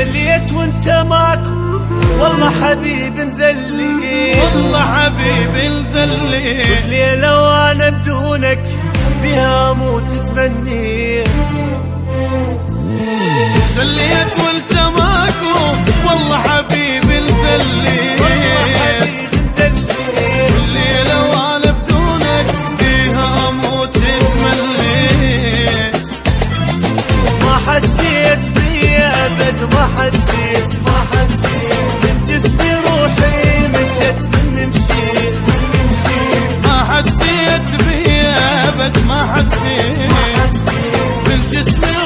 ذليت وانت ماكو والله حبيب انذلي، والله حبيب انذلي، الليلة وانا بدونك بها اموت تتمني. ذليت وانت ماكو والله حبيب انذلي، الليلة وانا بدونك بها اموت تتمني. ما حسيت بي ابد ما حسيت من جسمي روحي مشت مني مشيت ما حسيت بي ابد ما حسيت من جسمي